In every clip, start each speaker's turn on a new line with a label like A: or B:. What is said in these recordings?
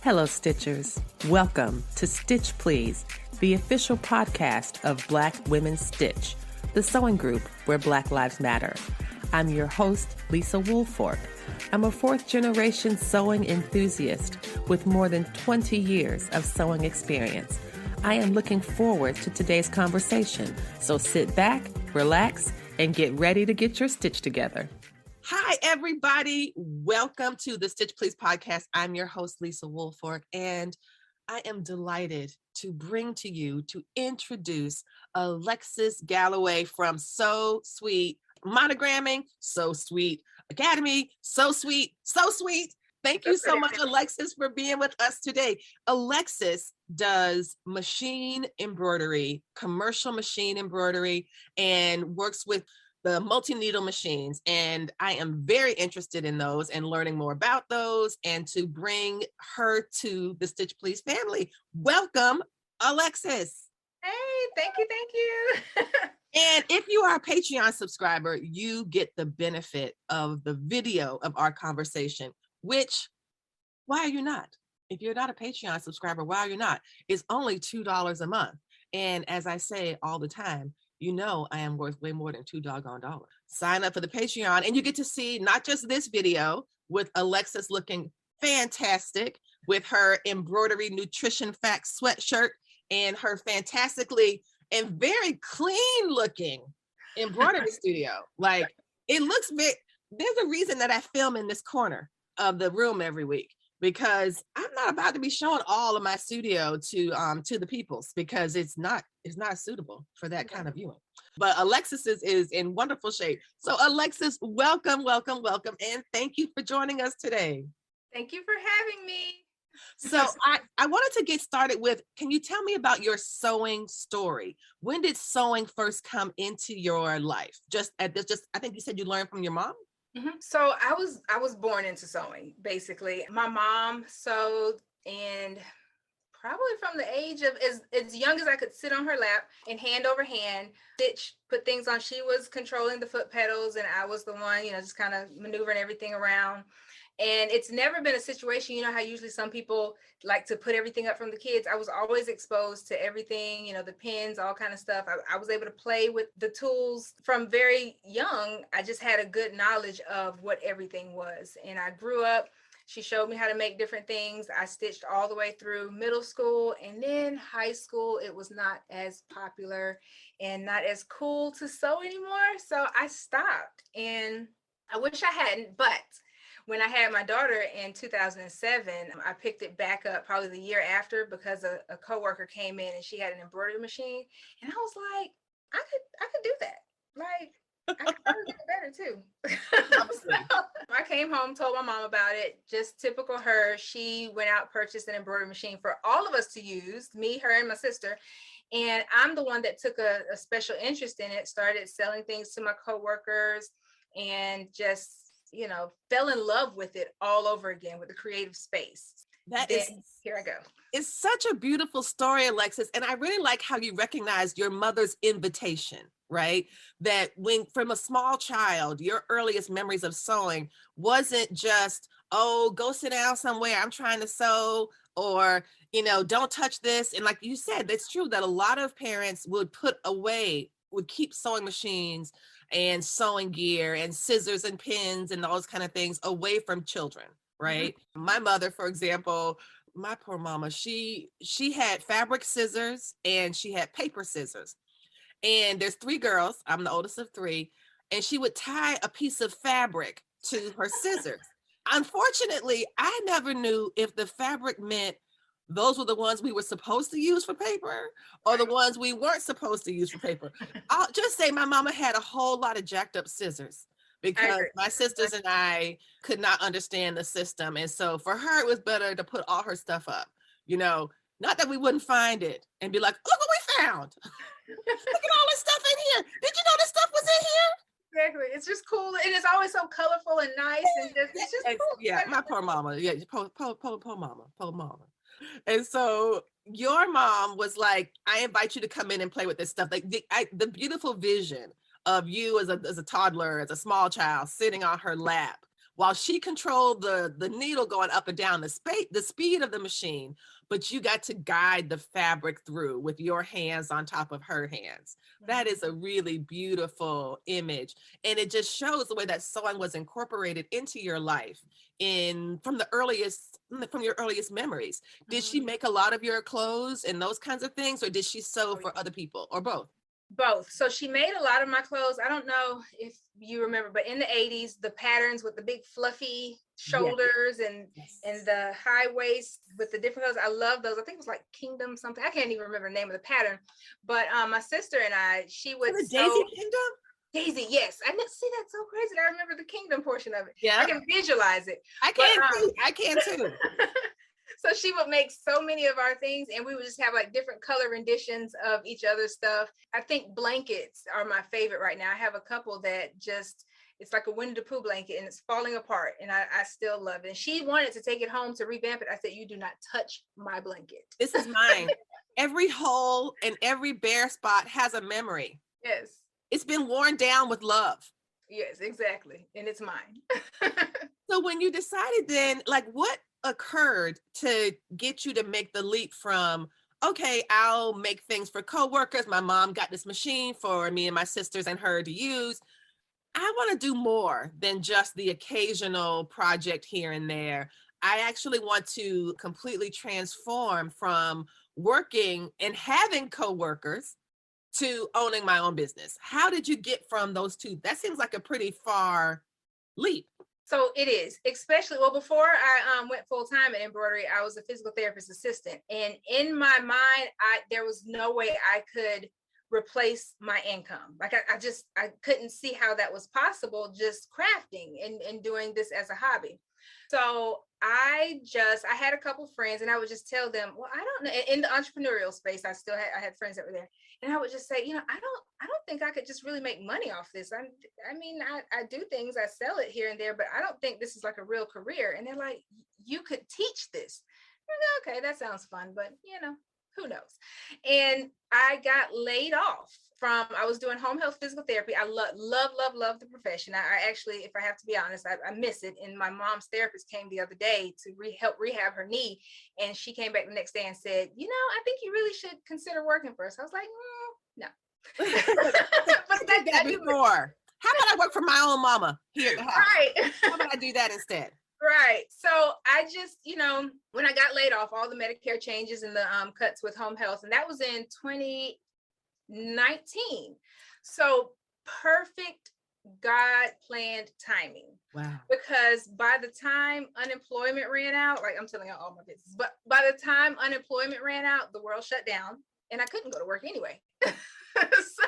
A: Hello, Stitchers. Welcome to Stitch Please, the official podcast of Black Women Stitch, the sewing group where Black Lives Matter. I'm your host, Lisa Woolfork. I'm a fourth-generation sewing enthusiast with more than 20 years of sewing experience. I am looking forward to today's conversation, so sit back, relax, and get ready to get your stitch together. Hi, everybody. Welcome to the Stitch Please podcast. I'm your host, Lisa Woolfork, and I am delighted to bring to you, to introduce Alexis Galloway from So Sweet Monogramming, So Sweet Academy, So Sweet, So Sweet. Thank you so much, Alexis, for being with us today. Alexis does machine embroidery, commercial machine embroidery, and works with the multi-needle machines. And I am very interested in those and learning more about those and to bring her to the Stitch Please family. Welcome, Alexis.
B: Hey, thank you.
A: And if you are a Patreon subscriber, you get the benefit of the video of our conversation, which, why are you not? If you're not a Patreon subscriber, why are you not? It's only $2 a month. And as I say all the time, you know I am worth way more than $2. Sign up for the Patreon and you get to see not just this video with Alexis looking fantastic with her embroidery nutrition facts sweatshirt and her fantastically and very clean looking embroidery studio. Like, it looks there's a reason that I film in this corner of the room every week, because I'm not about to be showing all of my studio to the peoples, because it's not suitable for that kind of viewing. But Alexis is in wonderful shape. So Alexis, welcome, and thank you for joining us today.
B: Thank you for having me.
A: So I wanted to get started with, can you tell me about your sewing story? When did sewing first come into your life? I think you said you learned from your mom?
B: Mm-hmm. So I was born into sewing, basically. My mom sewed, and probably from the age of as young as I could sit on her lap and hand over hand, stitch, put things on. She was controlling the foot pedals and I was the one, just kind of maneuvering everything around. And it's never been a situation, how usually some people like to put everything up from the kids. I was always exposed to everything, the pins, all kind of stuff. I was able to play with the tools from very young. I just had a good knowledge of what everything was. And I grew up, she showed me how to make different things. I stitched all the way through middle school, and then high school, it was not as popular and not as cool to sew anymore. So I stopped, and I wish I hadn't, but when I had my daughter in 2007, I picked it back up probably the year after, because a coworker came in and she had an embroidery machine. And I was like, I could do that. Like, I could probably get it better too. So I came home, told my mom about it, just typical her. She went out, purchased an embroidery machine for all of us to use, me, her, and my sister. And I'm the one that took a special interest in it, started selling things to my coworkers, and just fell in love with it all over again, with the creative space. Here I go.
A: It's such a beautiful story, Alexis. And I really like how you recognized your mother's invitation, right? That when from a small child, your earliest memories of sewing wasn't just, oh, go sit down somewhere, I'm trying to sew, or, don't touch this. And like you said, that's true that a lot of parents would keep sewing machines and sewing gear and scissors and pins and those kind of things away from children, right? Mm-hmm. My mother, for example, my poor mama, she had fabric scissors and she had paper scissors. And there's 3 girls, I'm the oldest of 3, and she would tie a piece of fabric to her scissors. Unfortunately, I never knew if the fabric meant those were the ones we were supposed to use for paper or the ones we weren't supposed to use for paper. I'll just say my mama had a whole lot of jacked up scissors because my sisters and I could not understand the system. And so for her, it was better to put all her stuff up, not that we wouldn't find it and be like, look what we found. Look at all this stuff in here. Did you know this stuff was in here?
B: Exactly. It's just cool. And it's always so colorful and nice. And it's just cool.
A: Yeah, my poor mama. Yeah, poor mama. And so your mom was like, I invite you to come in and play with this stuff. Like the beautiful vision of you as a toddler, as a small child, sitting on her lap while she controlled the needle going up and down the speed of the machine, but you got to guide the fabric through with your hands on top of her hands. That is a really beautiful image. And it just shows the way that sewing was incorporated into your life in from your earliest memories. Did she
B: Mhm.
A: make a lot of your clothes and those kinds of things, or did she sew
B: Oh,
A: for other people, or both?
B: both. So she made a lot of my clothes. I don't know if you remember, but in the 80s, the patterns with the big fluffy
A: Yes.
B: shoulders and
A: Yes.
B: the high waist with the different colors. I love those. I think it was like Kingdom something. I can't even remember the name of the pattern. But my sister and I, she
A: For
B: would
A: the Daisy
B: sew
A: Kingdom?
B: Daisy. Yes, I didn't see that. So crazy that I remember the Kingdom portion of it. I
A: Yeah,
B: can visualize it.
A: I
B: But
A: can too. I can too.
B: so she would make so many of our things, and we would just have like different color renditions of each other's stuff. I think blankets are my favorite right now. I have a couple that just, it's like a Winnie the Pooh blanket and it's falling apart, and I still love it. And she wanted to take it home to revamp it. I said, you do not touch my blanket.
A: This is mine. Every hole and every bare spot has a memory.
B: Yes.
A: It's been worn down with love.
B: Yes, exactly. And it's mine.
A: So when you decided then, like what occurred to get you to make the leap from, okay, I'll make things for coworkers. My mom got this machine for me and my sisters and her to use. I want to do more than just the occasional project here and there. I actually want to completely transform from working and having coworkers to owning my own business. How did you get from those two? That seems like a pretty far leap.
B: So it is, especially, well, before I went full time in embroidery, I was a physical therapist assistant. And in my mind, there was no way I could replace my income. Like I couldn't see how that was possible, just crafting and doing this as a hobby. So I had a couple friends, and I would just tell them, well, I don't know. In the entrepreneurial space, I had friends that were there, and I would just say, I don't think I could just really make money off this. I mean, I do things, I sell it here and there, but I don't think this is like a real career. And they're like, you could teach this. I'm like, okay, that sounds fun, but who knows? And I got laid off from, I was doing home health physical therapy. I love the profession. I actually, if I have to be honest, I miss it. And my mom's therapist came the other day to help rehab her knee. And she came back the next day and said, I think you really should consider working for us. I was like, no.
A: I
B: But
A: did that before. How about I work for my own mama here at the house?
B: right.
A: How about I do that instead?
B: Right. So I just, when I got laid off, all the Medicare changes and the cuts with home health, and that was in 2019. So perfect God planned timing.
A: Wow.
B: Because by the time unemployment ran out, like I'm telling you all my business, but by the time unemployment ran out, the world shut down and I couldn't go to work anyway. So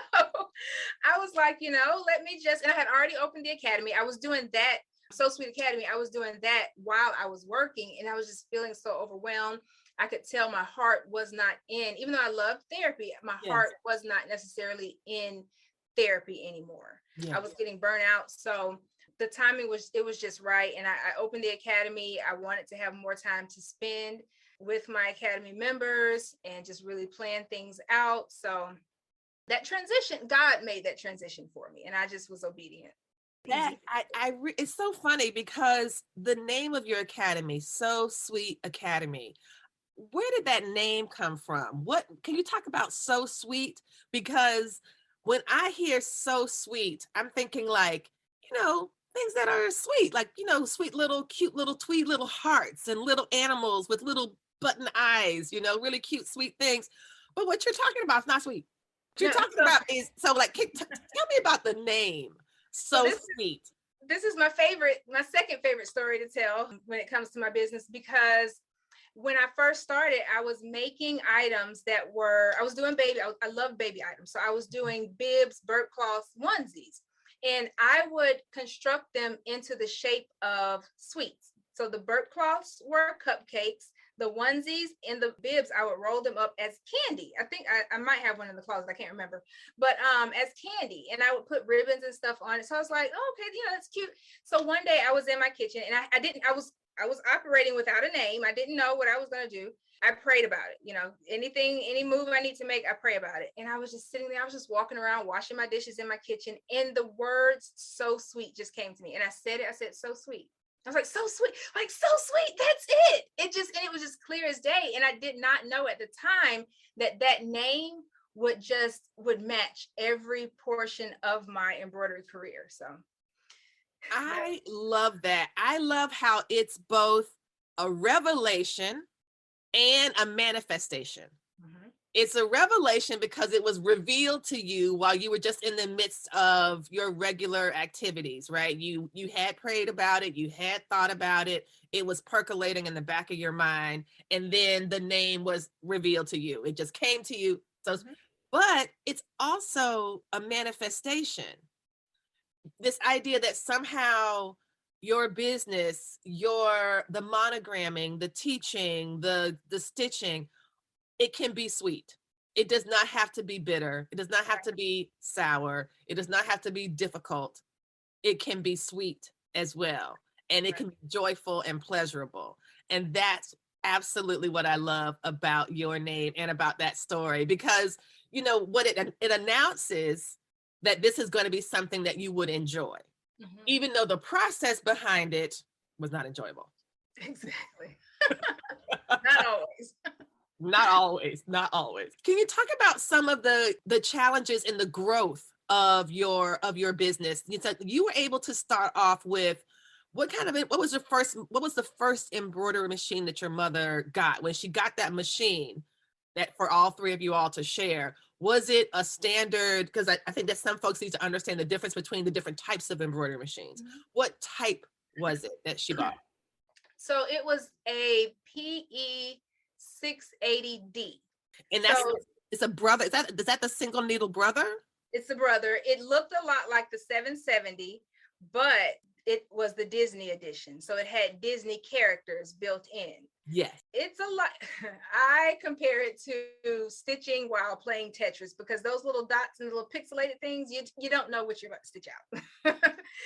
B: I was like, let me just, and I had already opened the academy. I was doing that So Sweet Academy. I was doing that while I was working, and I was just feeling so overwhelmed. I could tell my heart was not in, even though I loved therapy, my
A: Yes.
B: heart was not necessarily in therapy anymore.
A: Yes.
B: I was getting burnt out. So the timing was just right. And I opened the academy. I wanted to have more time to spend with my academy members and just really plan things out. So that transition, God made that transition for me, and I just was obedient.
A: That it's so funny because the name of your academy, So Sweet Academy, where did that name come from? What can you talk about So Sweet? Because when I hear So Sweet, I'm thinking like, things that are sweet, like, sweet little, cute little tweed little hearts and little animals with little button eyes, really cute, sweet things. But what you're talking about is not sweet. What you're
B: No,
A: talking about is, so like, tell me about the name, So Sweet.
B: This is my second favorite story to tell when it comes to my business, because when I first started, I was making items I was doing baby, I love baby items. So I was doing bibs, burp cloths, onesies, and I would construct them into the shape of sweets. So the burp cloths were cupcakes, the onesies and the bibs, I would roll them up as candy. I think I might have one in the closet, I can't remember, but as candy, and I would put ribbons and stuff on it. So I was like, oh, okay, that's cute. So one day I was in my kitchen, and I was operating without a name. I didn't know what I was going to do. I prayed about it. Any move I need to make, I pray about it. And I was just sitting there. I was just walking around, washing my dishes in my kitchen. And the words "so sweet" just came to me. And I said it. I said, "So sweet." I was like, so sweet, like so sweet. That's it. And it was just clear as day. And I did not know at the time that that name would match every portion of my embroidery career. So
A: I love that. I love how it's both a revelation and a manifestation.
B: mhm,
A: It's a revelation because it was revealed to you while you were just in the midst of your regular activities, right? You had prayed about it, you had thought about it, it was percolating in the back of your mind, and then the name was revealed to you. It just came to you. So,
B: mhm,
A: but it's also a manifestation. This idea that somehow your business, the monogramming, the teaching, the stitching, it can be sweet. It does not have to be bitter. It does not have to be sour. It does not have to be difficult. It can be sweet as well. And it
B: right.
A: can be joyful and pleasurable. And that's absolutely what I love about your name and about that story, because what it announces that this is going to be something that you would enjoy,
B: Mhm,
A: even though the process behind it was not enjoyable.
B: exactly. Not always.
A: Not always, not always. Can you talk about some of the challenges in the growth of your business? You said you were able to start off with what was the first embroidery machine that your mother got when she got that machine that for all three of you all to share? Was it a standard? Because I think that some folks need to understand the difference between the different types of embroidery machines.
B: Mhm.
A: What type was it that she bought?
B: So it was a PE 680D.
A: And
B: So
A: it's a brother. Is that the single needle brother?
B: it's a brother. It looked a lot like the 770, but it was the Disney edition. So it had Disney characters built in.
A: Yes.
B: It's a lot. I compare it to stitching while playing Tetris, because those little dots and little pixelated things, you don't know what you're about to stitch out.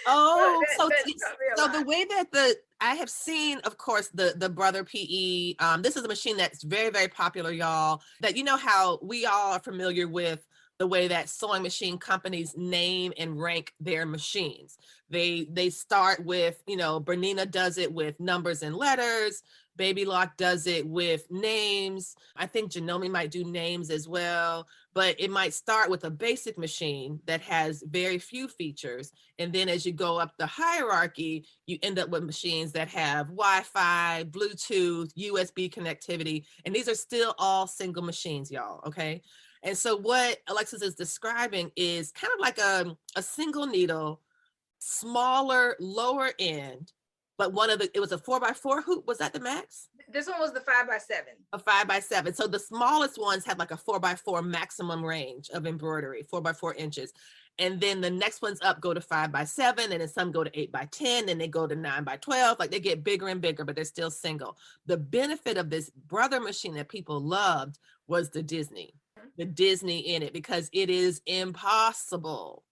A: Oh, so
B: That taught me a
A: so the
B: lot.
A: way that I have seen, of course, the Brother PE. This is a machine that's very, very popular, y'all. That you know how we all are familiar with the way that sewing machine companies name and rank their machines. They start with, Bernina does it with numbers and letters. Baby Lock does it with names. I think Janome might do names as well, but it might start with a basic machine that has very few features. And then as you go up the hierarchy, you end up with machines that have Wi-Fi, Bluetooth, USB connectivity. And these are still all single machines, y'all, okay? And so what Alexis is describing is kind of like a single needle, smaller, lower end, but it was a 4x4 hoop. Was that the max?
B: This one was the 5x7.
A: A 5x7. So the smallest ones had like a 4x4 maximum range of embroidery, 4x4 inches. And then the next ones up go to 5x7, and then some go to 8x10, and they go to 9x12. Like they get bigger and bigger, but they're still single. The benefit of this brother machine that people loved was the Disney in it, because it is impossible,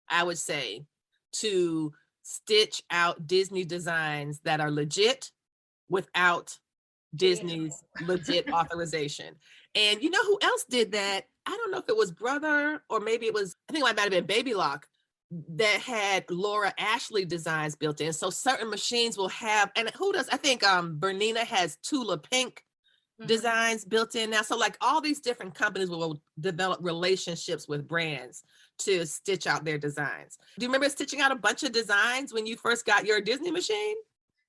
A: I would say, to stitch out Disney designs that are legit without Disney's legit authorization. And you know who else did that? I don't know if it was Brother or maybe I think it might have been Baby Lock that had Laura Ashley designs built in. So certain machines will have, and who does, I think Bernina has Tula Pink designs built in now. So like all these different companies will develop relationships with brands to stitch out their designs. Do you remember stitching out a bunch of designs when you first got your Disney machine?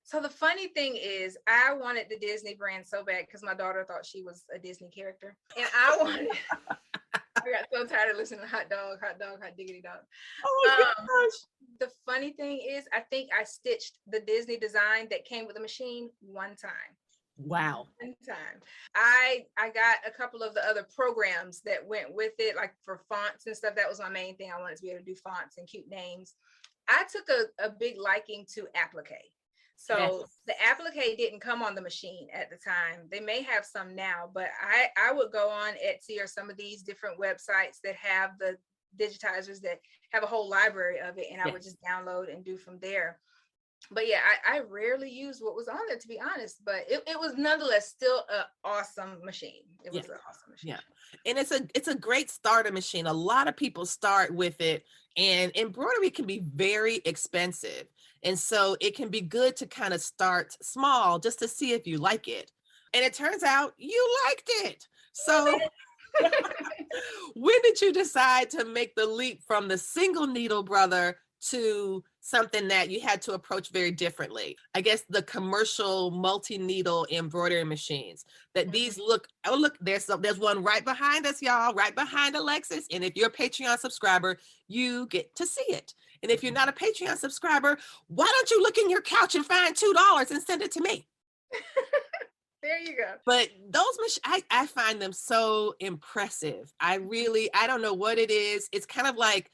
B: So the funny thing is, I wanted the Disney brand so bad because my daughter thought she was a Disney character. And I wanted, I got so tired of listening to hot dog, hot diggity dog.
A: Oh my gosh.
B: The funny thing is, I think I stitched the Disney design that came with the machine one time.
A: Wow.
B: One time. I got a couple of the other programs that went with it, like for fonts and stuff. That was my main thing. I wanted to be able to do fonts and cute names. I took a big liking to applique. So
A: Yes.
B: the applique didn't come on the machine at the time. They may have some now, but I would go on Etsy or some of these different websites that have the digitizers that have a whole library of it, and I would just download and do from there. But yeah, I rarely used what was on there, to be honest, but it was nonetheless still an awesome machine. It was an awesome machine.
A: Yeah. And it's a great starter machine. A lot of people start with it, and embroidery can be very expensive. And so it can be good to kind of start small just to see if you like it. And it turns out you liked it. So when did you decide to make the leap from the single needle brother to something that you had to approach very differently? I guess the commercial multi-needle embroidery machines that these look, oh look, there's one right behind us, y'all, right behind Alexis. And if you're a Patreon subscriber, you get to see it. And if you're not a Patreon subscriber, why don't you look in your couch and find $2 and send it to me?
B: There you go.
A: But those I find them so impressive. I don't know what it is. It's kind of like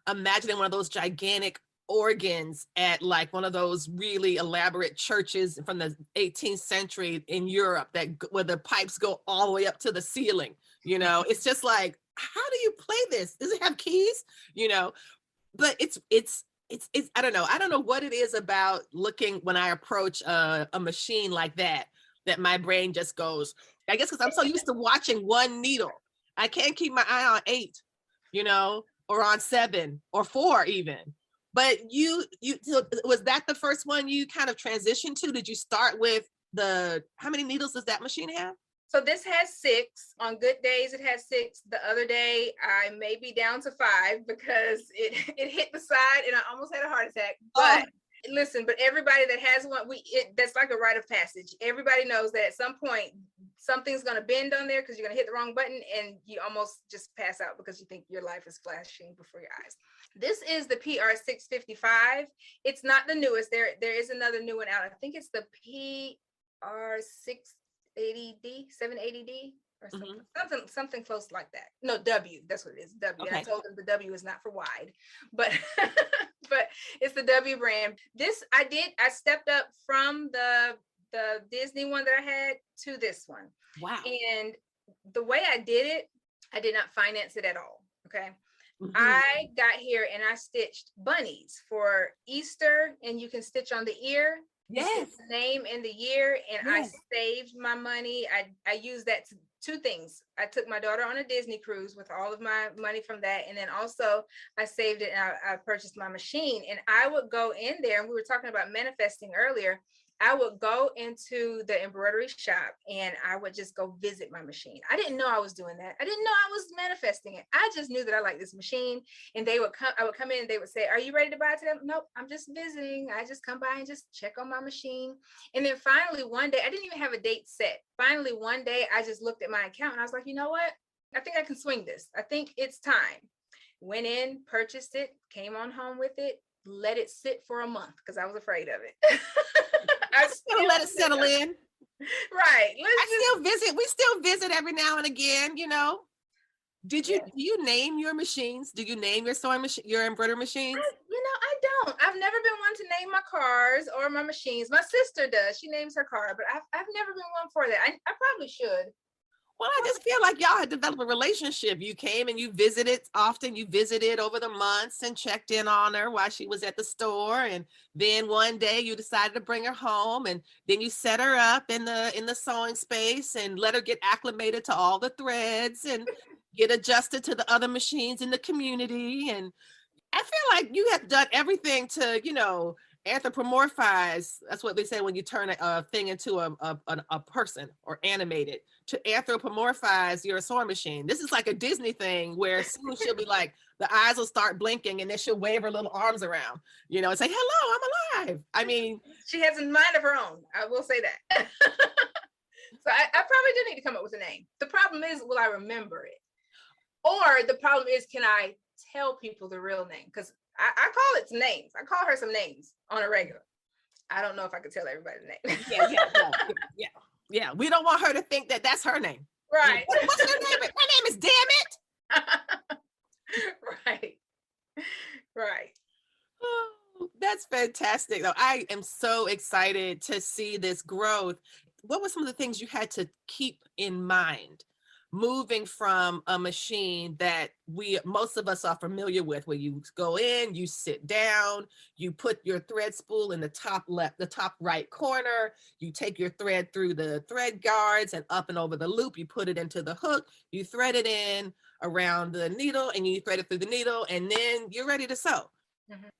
A: imagining one of those gigantic organs at like one of those really elaborate churches from the 18th century in Europe where the pipes go all the way up to the ceiling. You know, it's just like, how do you play this? Does it have keys? You know, but it's I don't know. I don't know what it is about looking when I approach a machine like that my brain just goes, I guess because I'm so used to watching one needle. I can't keep my eye on 8, you know, or on 7 or 4 even. But was that the first one you kind of transitioned to? Did you start with how many needles does that machine have?
B: So this has 6. On good days, it has 6. The other day, I may be down to 5 because it hit the side and I almost had a heart attack. But listen, but everybody that has one, that's like a rite of passage. Everybody knows that at some point, something's going to bend on there because you're going to hit the wrong button and you almost just pass out because you think your life is flashing before your eyes. This is the PR655. It's not the newest. There is another new one out. I think it's the PR680D, 780D. Or something close like that. No, W, that's what it is. W. Okay. I told them the W is not for wide, but but it's the W brand. This I stepped up from the Disney one that I had to this one.
A: Wow.
B: And the way I did it, I did not finance it at all. Okay. I got here and I stitched bunnies for Easter, and you can stitch on the ear. Yes. The name and the year, and I saved my money. I used that to 2 things. I took my daughter on a Disney cruise with all of my money from that. And then also I saved it and I purchased my machine. And I would go in there, and we were talking about manifesting earlier. I would go into the embroidery shop and I would just go visit my machine. I didn't know I was doing that. I didn't know I was manifesting it. I just knew that I liked this machine, and I would come in and they would say, "Are you ready to buy it today?" Nope, I'm just visiting. I just come by and just check on my machine. And then finally one day, I didn't even have a date set. Finally one day, I just looked at my account and I was like, you know what? I think I can swing this. I think it's time. Went in, purchased it, came on home with it, let it sit for a month because I was afraid of it.
A: I still let it settle in.
B: Right.
A: We still visit every now and again, you know. Do you name your machines? Do you name your sewing machine, your embroidery machines?
B: I don't. I've never been one to name my cars or my machines. My sister does. She names her car, but I've never been one for that. I probably should.
A: Well, I just feel like y'all had developed a relationship. You came and you visited often. You visited over the months and checked in on her while she was at the store. And then one day you decided to bring her home, and then you set her up in the sewing space and let her get acclimated to all the threads and get adjusted to the other machines in the community. And I feel like you have done everything to, you know, anthropomorphize. That's what they say when you turn a thing into a person or animate it, to anthropomorphize your sewing machine. This is like a Disney thing where soon she'll be like, the eyes will start blinking and then she'll wave her little arms around, you know, and say, "Hello, I'm alive." I mean,
B: she has a mind of her own. I will say that. So I probably do need to come up with a name. The problem is, will I remember it? Or the problem is, can I tell people the real name? Because I call it some names. I call her some names on a regular. I don't know if I could tell everybody the name.
A: Yeah. We don't want her to think that that's her name.
B: Right.
A: What's her name? Her name is Damn It.
B: Right.
A: Oh, that's fantastic. Though I am so excited to see this growth. What were some of the things you had to keep in mind moving from a machine that most of us are familiar with, where you go in, you sit down, you put your thread spool in the top right corner, you take your thread through the thread guards and up and over the loop, you put it into the hook, you thread it in around the needle and you thread it through the needle, and then you're ready to sew.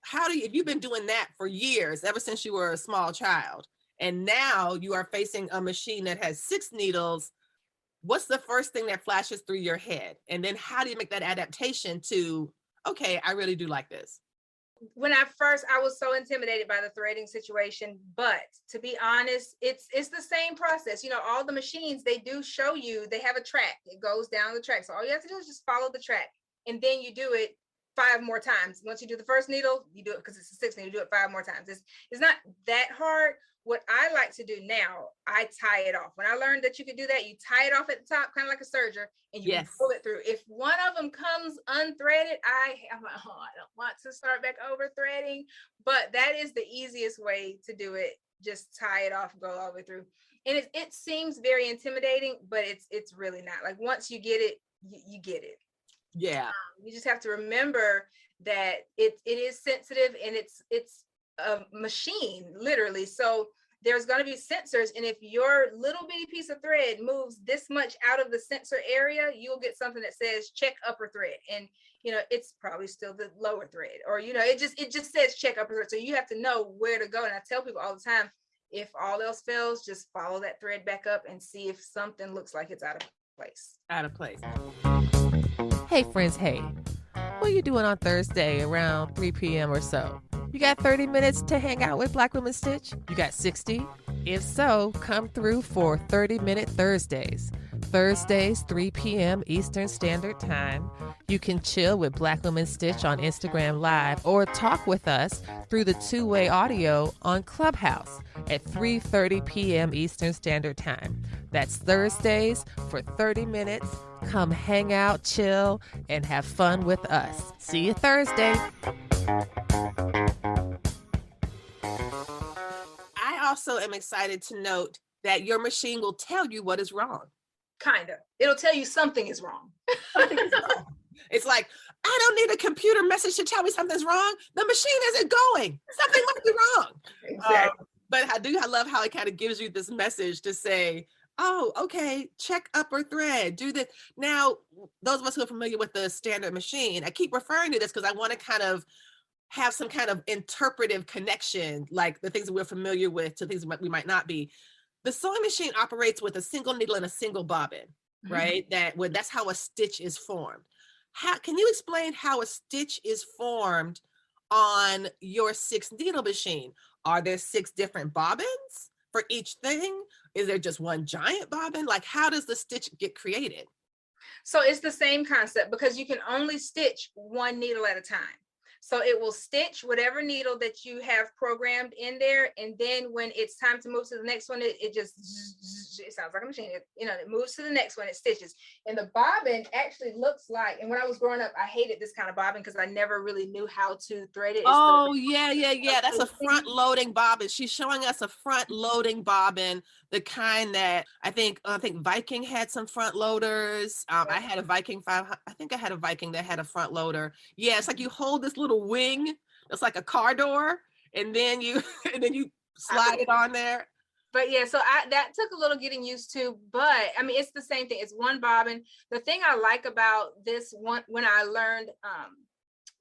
A: How do you, if you've been doing that for years, ever since you were a small child, and now you are facing a machine that has 6 needles, what's the first thing that flashes through your head? And then how do you make that adaptation to, okay, I really do like this?
B: When I was so intimidated by the threading situation, but to be honest, it's the same process. You know, all the machines, they do show you, they have a track. It goes down the track. So all you have to do is just follow the track. And then you do it 5 more times. Once you do the first needle, you do it because it's a 6 needle, you do it 5 more times. It's not that hard. What I like to do now, I tie it off. When I learned that you could do that, you tie it off at the top, kind of like a serger, and you pull it through. If one of them comes unthreaded, I'm like, oh, I don't want to start back over threading. But that is the easiest way to do it. Just tie it off, go all the way through. And it seems very intimidating, but it's really not. Like once you get it, you get it.
A: Yeah.
B: You just have to remember that it is sensitive, and it's a machine, literally. So there's going to be sensors, and if your little bitty piece of thread moves this much out of the sensor area, you'll get something that says check upper thread, and you know it's probably still the lower thread, or you know it just says check upper thread. So you have to know where to go. And I tell people all the time, if all else fails, just follow that thread back up and see if something looks like it's out of place.
C: Hey friends, hey, what are you doing on Thursday around 3 p.m. or so? You got 30 minutes to hang out with Black Women Stitch? You got 60? If so, come through for 30-minute Thursdays. Thursdays, 3 p.m. Eastern Standard Time. You can chill with Black Women Stitch on Instagram Live or talk with us through the two-way audio on Clubhouse at 3:30 p.m. Eastern Standard Time. That's Thursdays for 30 minutes. Come hang out, chill, and have fun with us. See you Thursday.
A: I also am excited to note that your machine will tell you what is wrong.
B: Kinda. It'll tell you something is wrong.
A: It's like, I don't need a computer message to tell me something's wrong. The machine isn't going. Something must be wrong.
B: Exactly.
A: But I love how it kind of gives you this message to say, oh, okay, check upper thread, do this. Now, those of us who are familiar with the standard machine, I keep referring to this because I want to kind of have some kind of interpretive connection, like the things that we're familiar with to things we might not be. The sewing machine operates with a single needle and a single bobbin, right? That's how a stitch is formed. How can you explain how a stitch is formed on your 6 needle machine? Are there 6 different bobbins for each thing? Is there just one giant bobbin? Like, how does the stitch get created?
B: So it's the same concept, because you can only stitch one needle at a time. So it will stitch whatever needle that you have programmed in there. And then when it's time to move to the next one, it sounds like a machine. It moves to the next one, it stitches. And the bobbin actually looks like, and when I was growing up, I hated this kind of bobbin because I never really knew how to thread it.
A: Yeah. That's a front loading bobbin. She's showing us a front loading bobbin, the kind that I think Viking had some front loaders. I had a Viking 500. I think I had a Viking that had a front loader. Yeah, it's like you hold this little wing. It's like a car door, and then you slide it on there.
B: But yeah, so that took a little getting used to, but I mean, it's the same thing. It's one bobbin. The thing I like about this one, when I learned,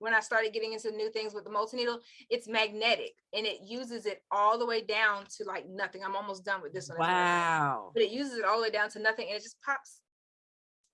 B: when I started getting into new things with the multi-needle, it's magnetic, and it uses it all the way down to like nothing. I'm almost done with this one.
A: Wow.
B: But it uses it all the way down to nothing, and it just pops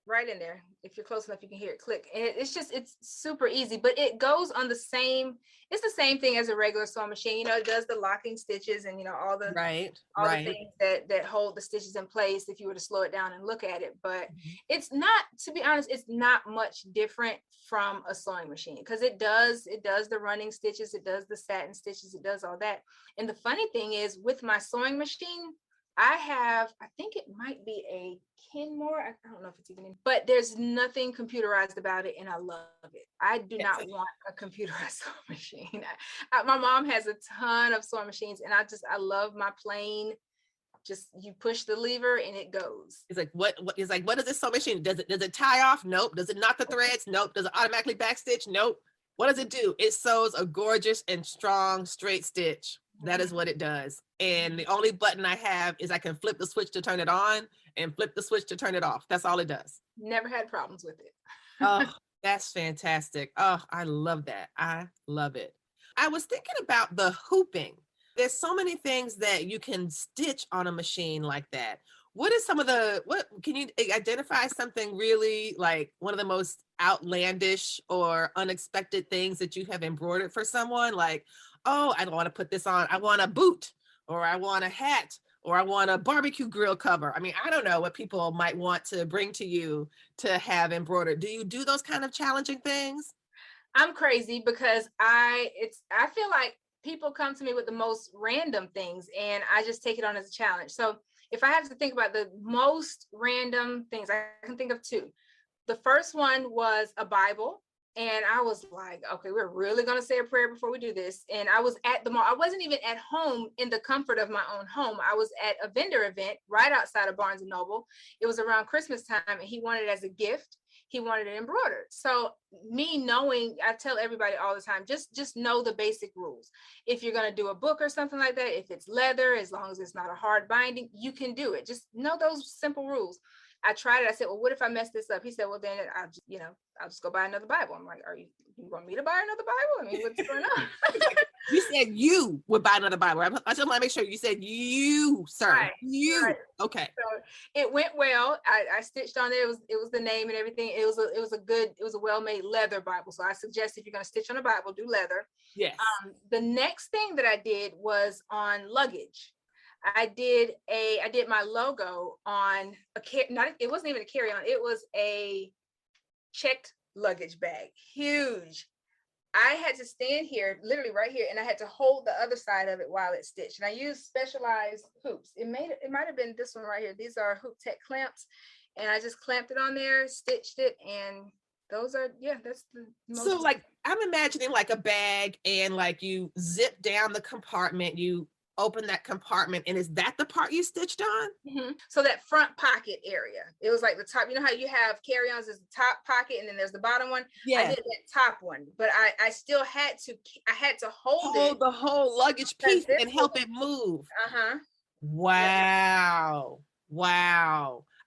B: right in there. If you're close enough, you can hear it click. And it's super easy, but it goes on it's the same thing as a regular sewing machine. It does the locking stitches and all the the things that hold the stitches in place if you were to slow it down and look at it. But it's not, to be honest, it's not much different from a sewing machine, because it does the running stitches, it does the satin stitches, it does all that. And the funny thing is, with my sewing machine, I think it might be a Kenmore. I don't know if it's even in, but there's nothing computerized about it, and I love it. I do not want a computerized sewing machine. My mom has a ton of sewing machines, and I love my plain. Just you push the lever and it goes.
A: It's like what is what is this sewing machine? Does it tie off? Nope. Does it knot the threads? Nope. Does it automatically backstitch? Nope. What does it do? It sews a gorgeous and strong straight stitch. That is what it does. And the only button I have is I can flip the switch to turn it on and flip the switch to turn it off. That's all it does.
B: Never had problems with it.
A: Oh, that's fantastic. Oh, I love that. I love it. I was thinking about the hooping. There's so many things that you can stitch on a machine like that. What is some of what can you identify something really like one of the most outlandish or unexpected things that you have embroidered for someone? Like, oh, I don't want to put this on. I want a boot, or I want a hat, or I want a barbecue grill cover. I mean, I don't know what people might want to bring to you to have embroidered. Do you do those kind of challenging things?
B: I'm crazy because I feel like people come to me with the most random things and I just take it on as a challenge. So if I have to think about the most random things, I can think of two. The first one was a Bible. And I was like, okay, we're really going to say a prayer before we do this. And I was at the mall. I wasn't even at home in the comfort of my own home. I was at a vendor event right outside of Barnes and Noble. It was around Christmas time and he wanted it as a gift. He wanted it embroidered. So me knowing, I tell everybody all the time, just know the basic rules. If you're going to do a book or something like that, if it's leather, as long as it's not a hard binding, you can do it. Just know those simple rules. I tried it. I said, well, what if I mess this up? He said, well, then I'll just go buy another Bible. I'm like, you want me to buy another Bible? I mean, what's going on?
A: You said you would buy another Bible. I just want to make sure you said you, sir. Right, you. Right. Okay.
B: So it went well. I stitched on it. It was the name and everything. It was a well-made leather Bible. So I suggest if you're going to stitch on a Bible, do leather.
A: Yes.
B: The next thing that I did was on luggage. I did my logo on it wasn't even a carry-on. It was a checked luggage bag, huge. I had to stand here, literally right here, and I had to hold the other side of it while it's stitched. And I used specialized hoops. It might have been this one right here. These are Hoop Tech clamps, and I just clamped it on there, stitched it, and that's the most.
A: So like I'm imagining like a bag, and like you zip down the compartment, you open that compartment, and is that the part you stitched on?
B: Mm-hmm. So that front pocket area, it was like the top. You know how you have carry-ons is the top pocket, and then there's the bottom one. Yeah, I did that top one, but I still had to hold
A: the whole luggage piece and help it move. Wow.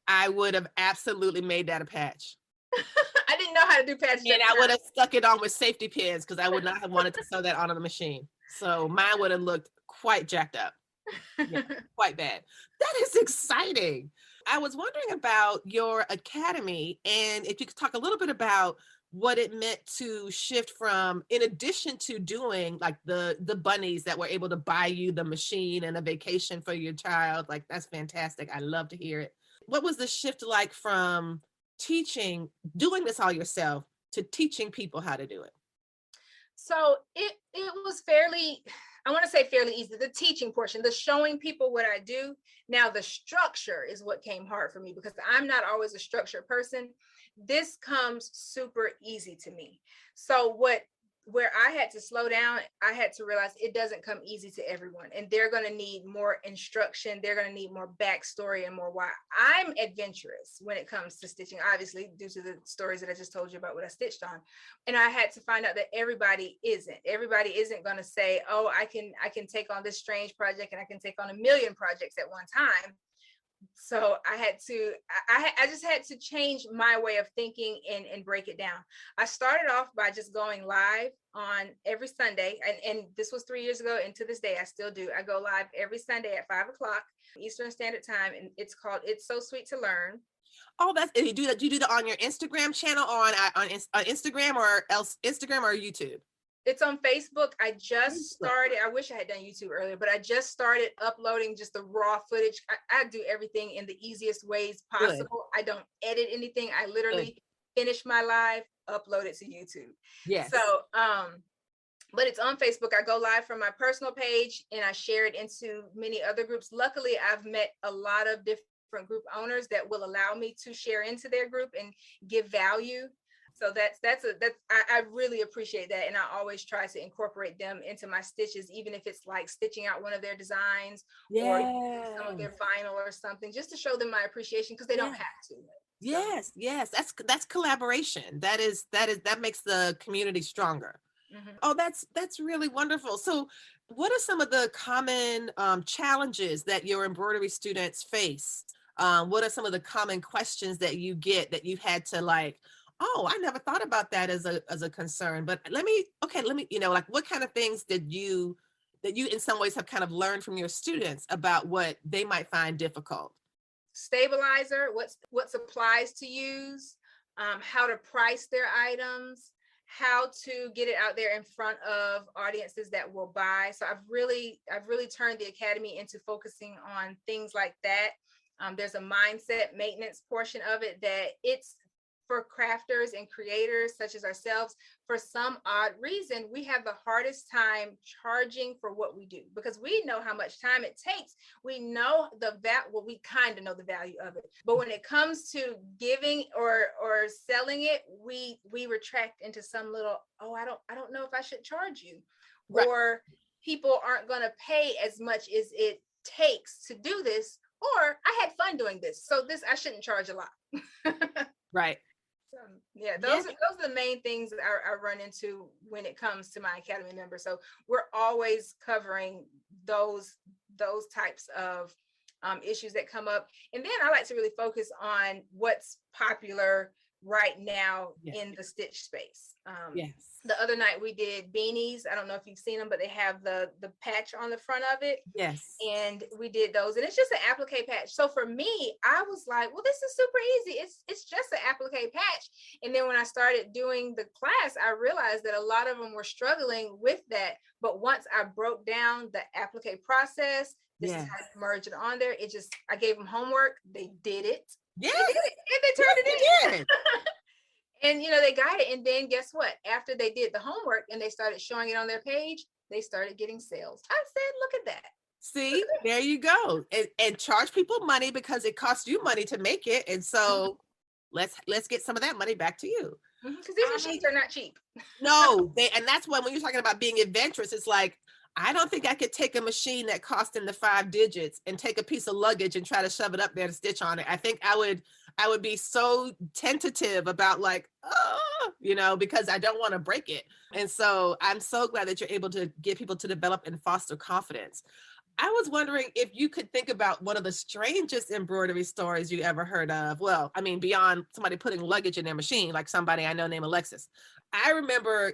A: I would have absolutely made that a patch.
B: I didn't know how to do patches,
A: and I would have stuck it on with safety pins because I would not have wanted to sew that onto the machine. So mine would have looked quite jacked up. Yeah, quite bad. That is exciting. I was wondering about your academy, and if you could talk a little bit about what it meant to shift from, in addition to doing like the bunnies that were able to buy you the machine and a vacation for your child. Like, that's fantastic. I love to hear it. What was the shift like from doing this all yourself to teaching people how to do it?
B: So it was fairly, I want to say fairly easy, the teaching portion, the showing people what I do. Now the structure is what came hard for me because I'm not always a structured person. This comes super easy to me. So where I had to slow down, I had to realize it doesn't come easy to everyone, and they're going to need more instruction. They're going to need more backstory and more why. I'm adventurous when it comes to stitching, obviously, due to the stories that I just told you about what I stitched on. And I had to find out that everybody isn't going to say, oh, I can take on this strange project and I can take on a million projects at one time. So I just had to change my way of thinking and break it down. I started off by just going live on every Sunday. And this was 3 years ago. And to this day, I still do. I go live every Sunday at 5 o'clock Eastern Standard Time. And it's called It's So Sweet to Learn.
A: Oh, and you do that. Do you do that on your Instagram channel, on Instagram or Instagram or YouTube?
B: It's on Facebook. I just started. I wish I had done YouTube earlier, but I just started uploading just the raw footage. I do everything in the easiest ways possible. Good. I don't edit anything. I literally finish my live, upload it to YouTube.
A: Yes.
B: So, but it's on Facebook. I go live from my personal page and I share it into many other groups. Luckily, I've met a lot of different group owners that will allow me to share into their group and give value. So I really appreciate that. And I always try to incorporate them into my stitches, even if it's like stitching out one of their designs or some of their vinyl or something, just to show them my appreciation because they don't have to.
A: Yes. That's collaboration. That makes the community stronger. Mm-hmm. Oh, that's really wonderful. So what are some of the common challenges that your embroidery students face? What are some of the common questions that you get that you've had to like Oh, I never thought about that as a concern. But let me, like what kind of things that you in some ways have kind of learned from your students about what they might find difficult?
B: Stabilizer, what supplies to use, how to price their items, how to get it out there in front of audiences that will buy. So I've really turned the academy into focusing on things like that. There's a mindset maintenance portion of it that it's for crafters and creators such as ourselves. For some odd reason, we have the hardest time charging for what we do because we know how much time it takes. We know we kind of know the value of it. But when it comes to giving or selling it, we retract into some little, oh, I don't know if I should charge you.
A: Right.
B: Or people aren't going to pay as much as it takes to do this, or I had fun doing this, so this I shouldn't charge a lot.
A: Right.
B: Yeah, those are the main things that I run into when it comes to my academy members. So we're always covering those types of issues that come up, and then I like to really focus on what's popular right now in the stitch space.
A: Yes.
B: The other night we did beanies. I don't know if you've seen them, but they have the patch on the front of it.
A: Yes.
B: And we did those, and it's just an applique patch. So for me, I was like, well, this is super easy. It's just an applique patch. And then when I started doing the class, I realized that a lot of them were struggling with that. But once I broke down the applique process, this is how to merge it on there. I gave them homework. They did it.
A: Yeah.
B: They did it, and they turned it in.
A: Did.
B: And they got it. And then guess what? After they did the homework and they started showing it on their page, they started getting sales. I said, look at that.
A: See, there you go. And charge people money because it costs you money to make it. And so let's get some of that money back to you.
B: Because these machines are not cheap.
A: No, and that's when you're talking about being adventurous, it's like, I don't think I could take a machine that cost in the 5 digits and take a piece of luggage and try to shove it up there to stitch on it. I think I would be so tentative about because I don't want to break it. And so I'm so glad that you're able to get people to develop and foster confidence. I was wondering if you could think about one of the strangest embroidery stories you ever heard of. Well, I mean, beyond somebody putting luggage in their machine, like somebody I know named Alexis. I remember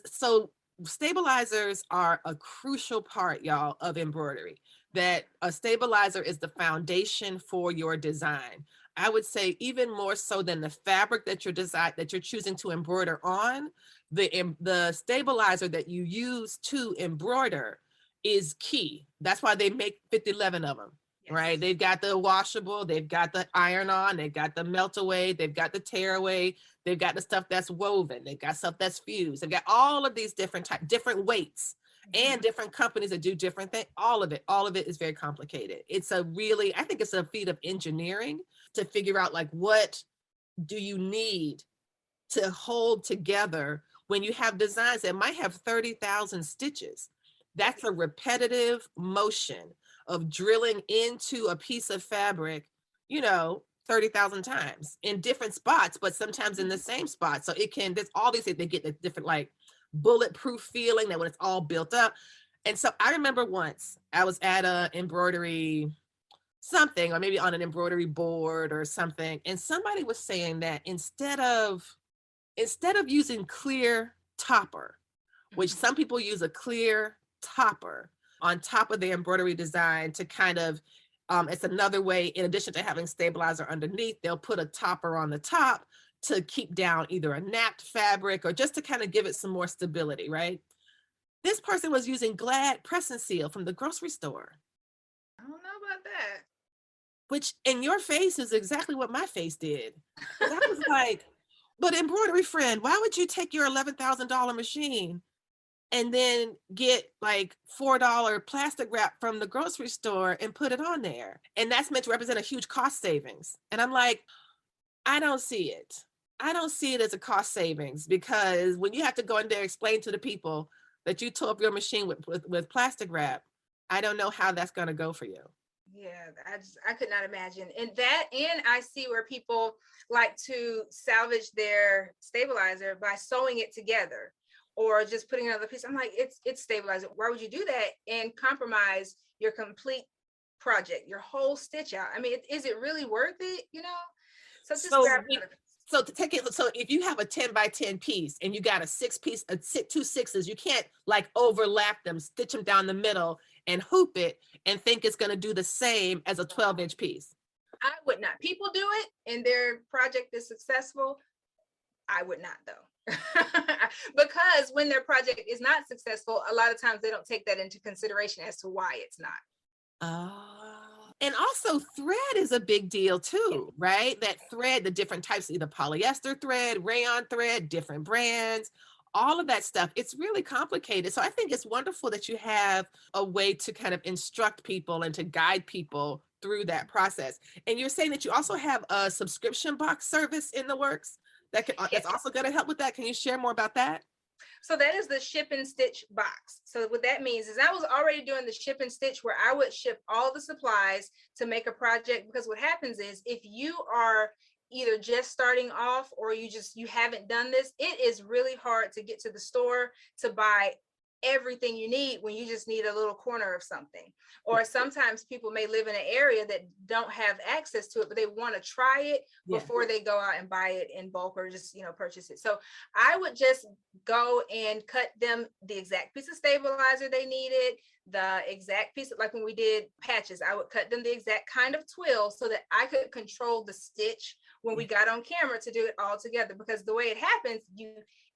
A: so stabilizers are a crucial part, y'all, of embroidery. That a stabilizer is the foundation for your design. I would say even more so than the fabric that you're choosing to embroider on, the stabilizer that you use to embroider is key. That's why they make 5011 of them. Yes. Right? They've got the washable, they've got the iron on, they've got the melt away, they've got the tear away, they've got the stuff that's woven, they've got stuff that's fused, they've got all of these different weights and different companies that do different things. All of it is very complicated. I think it's a feat of engineering to figure out like, what do you need to hold together when you have designs that might have 30,000 stitches. That's a repetitive motion of drilling into a piece of fabric, 30,000 times in different spots, but sometimes in the same spot. So there's all these things, they get the different like bulletproof feeling that when it's all built up. And so I remember once I was at a embroidery something, or maybe on an embroidery board or something, and somebody was saying that instead of using clear topper, which some people use a clear topper on top of the embroidery design to kind of, it's another way, in addition to having stabilizer underneath, they'll put a topper on the top to keep down either a napped fabric or just to kind of give it some more stability, right? This person was using Glad press and seal from the grocery store.
B: I don't know about that.
A: Which in your face is exactly what my face did. I was like, but embroidery friend, why would you take your $11,000 machine and then get like $4 plastic wrap from the grocery store and put it on there? And that's meant to represent a huge cost savings. And I'm like, I don't see it. I don't see it as a cost savings, because when you have to go in there and explain to the people that you tore up your machine with plastic wrap, I don't know how that's going to go for you.
B: Yeah, I could not imagine. And I see where people like to salvage their stabilizer by sewing it together or just putting another piece. I'm like, it's stabilizer. Why would you do that and compromise your complete project, your whole stitch out? I mean, is it really worth it? So just grab another piece.
A: So to take it, so if you have a 10 by 10 piece and you got a 6-piece, two sixes, you can't like overlap them, stitch them down the middle and hoop it and think it's going to do the same as a 12-inch piece.
B: I would not. People do it and their project is successful. I would not though. Because when their project is not successful, a lot of times they don't take that into consideration as to why it's not.
A: And also thread is a big deal too, right? That thread, the different types, either polyester thread, rayon thread, different brands, all of that stuff. It's really complicated. So I think it's wonderful that you have a way to kind of instruct people and to guide people through that process. And you're saying that you also have a subscription box service in the works that's also going to help with that. Can you share more about that?
B: So that is the ship and stitch box. So what that means is I was already doing the ship and stitch where I would ship all the supplies to make a project, because what happens is if you are either just starting off or you haven't done this, it is really hard to get to the store to buy everything you need when you just need a little corner of something. Or sometimes people may live in an area that don't have access to it, but they want to try it before they go out and buy it in bulk or just, purchase it. So I would just go and cut them the exact piece of stabilizer they needed, the exact piece of, like when we did patches, I would cut them the exact kind of twill so that I could control the stitch when we got on camera to do it all together. Because the way it happens,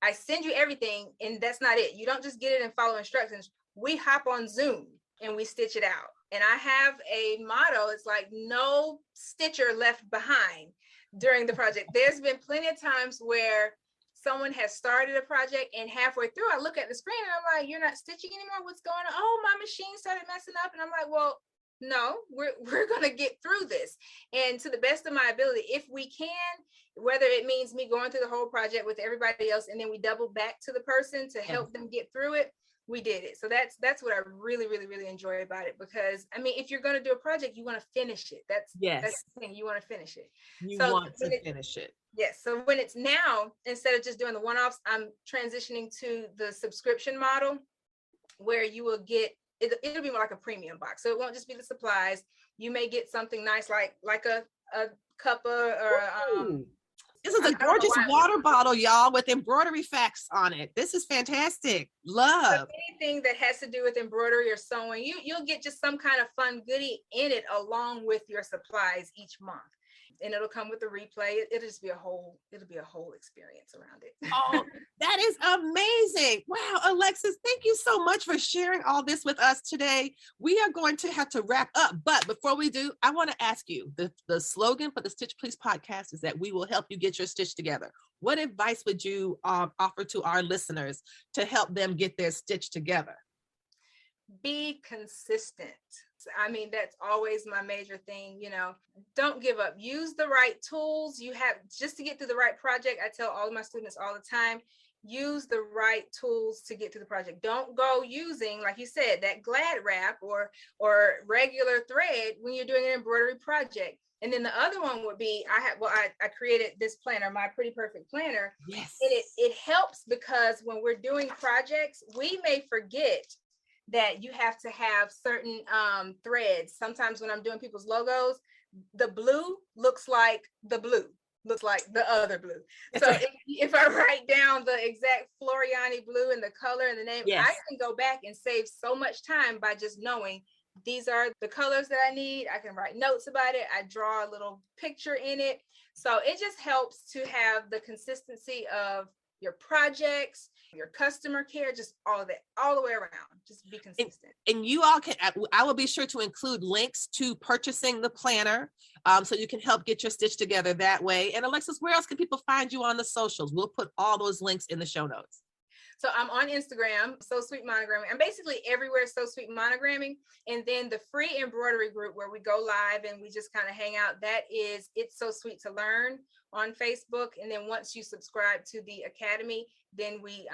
B: I send you everything and that's not it. You don't just get it and follow instructions. We hop on Zoom and we stitch it out. And I have a motto. It's like no stitcher left behind during the project. There's been plenty of times where someone has started a project and halfway through I look at the screen and I'm like, you're not stitching anymore? What's going on? Oh, my machine started messing up. And I'm like, well, no, we're going to get through this. And to the best of my ability, if we can, whether it means me going through the whole project with everybody else and then we double back to the person to help them get through it, we did it. So that's what I really, really, really enjoy about it. Because I mean, if you're going to do a project, you want to finish it. That's the thing. You want to finish it.
A: You want to finish it.
B: Yes. So when it's now, instead of just doing the one-offs, I'm transitioning to the subscription model where you will get, it'll be more like a premium box. So it won't just be the supplies. You may get something nice like a cup or
A: this is a gorgeous water bottle, y'all, with embroidery facts on it. This is fantastic. Love.
B: So anything that has to do with embroidery or sewing, you'll get just some kind of fun goodie in it along with your supplies each month. And it'll come with a replay. It'll just be a whole experience around it.
A: Oh, that is amazing. Wow, Alexis, thank you so much for sharing all this with us today. We are going to have to wrap up, but before we do, I want to ask you, the slogan for the Stitch Please podcast is that we will help you get your stitch together. What advice would you offer to our listeners to help them get their stitch together?
B: Be consistent. I mean, that's always my major thing, don't give up. Use the right tools you have just to get through the right project. I tell all of my students all the time, use the right tools to get through the project. Don't go using, like you said, that Glad wrap or regular thread when you're doing an embroidery project. And then the other one would be, I created this planner, my Pretty Perfect Planner.
A: Yes.
B: And it helps because when we're doing projects, we may forget that you have to have certain threads. Sometimes when I'm doing people's logos, the blue looks like the other blue. So if I write down the exact Floriani blue and the color and the name, I can go back and save so much time by just knowing these are the colors that I need. I can write notes about it. I draw a little picture in it. So it just helps to have the consistency of your projects, your customer care, just all of that, all the way around. Just be consistent.
A: And you all can, I will be sure to include links to purchasing the planner so you can help get your stitch together that way. And Alexis, where else can people find you on the socials? We'll put all those links in the show notes.
B: So I'm on Instagram, So Sweet Monogramming. I'm basically everywhere, So Sweet Monogramming. And then the free embroidery group where we go live and we just kind of hang out, that is It's So Sweet to Learn on Facebook. And then once you subscribe to the Academy, then we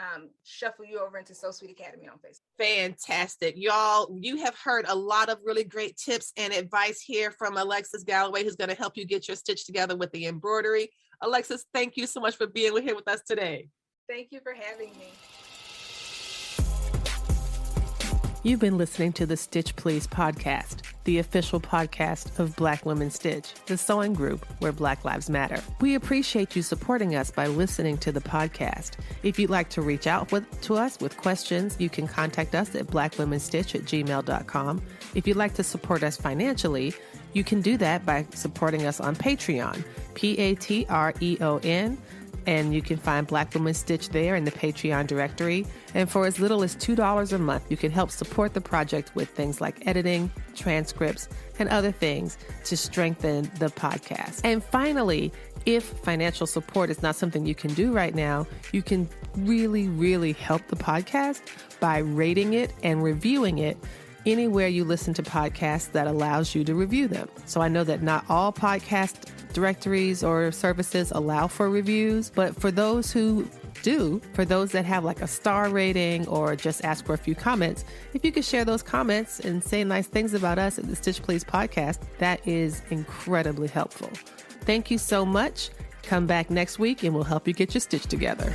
B: shuffle you over into So Sweet Academy on Facebook.
A: Fantastic. Y'all, you have heard a lot of really great tips and advice here from Alexis Galloway, who's going to help you get your stitch together with the embroidery. Alexis, thank you so much for being here with us today.
B: Thank you for having me.
C: You've been listening to the Stitch Please podcast. the official podcast of Black Women Stitch, the sewing group where Black Lives Matter. We appreciate you supporting us by listening to the podcast. If you'd like to reach out to us with questions, you can contact us at blackwomenstitch@gmail.com. If you'd like to support us financially, you can do that by supporting us on Patreon, Patreon. And you can find Black Women Stitch there in the Patreon directory. And for as little as $2 a month, you can help support the project with things like editing, transcripts, and other things to strengthen the podcast. And finally, if financial support is not something you can do right now, you can really, really help the podcast by rating it and reviewing it anywhere you listen to podcasts that allows you to review them. So I know that not all podcast directories or services allow for reviews, but for those who do, for those that have like a star rating or just ask for a few comments, if you could share those comments and say nice things about us at the Stitch Please podcast, that is incredibly helpful. Thank you so much. Come back next week and we'll help you get your stitch together.